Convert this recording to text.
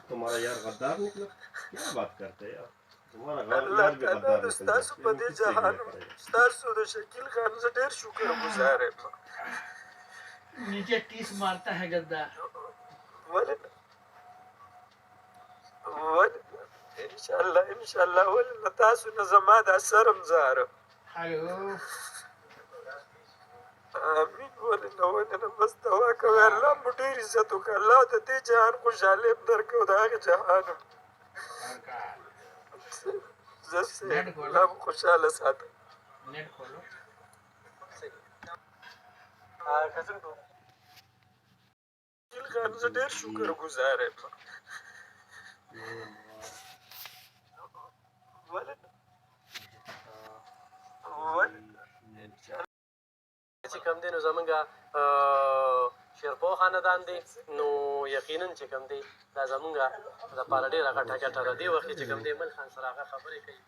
तुम्हारा यार गद्दार निकला? क्या बात करते हैं यार, तुम्हारा यार भी गद्दार निकल जाता है। किससे गिला करेगा? शकील खान से ढेर शुक्रगुजार है। नीचे टीस मारता है गद्दार। इंशाल्लाह इंशाल्लाह वली तاسو نه زما د سرم زار हेलो امين ولې نه بس دوا کوي الله مو ډېر عزت وکړه الله د دې جهان خوشحالي درکړو د هغه جهان زه الله مو خوشحاله ساتم नेट खोलो شکیل خان زه ډېر شکرګزار یم چې کوم دی نو زمونږ شیرپو خاندان دی نو یقینا چې کوم دی دا زمونږ دپاره ډېره غټه ګټه ده دې وخت کې چې کوم دی مل خان سره هغه خبرې کوي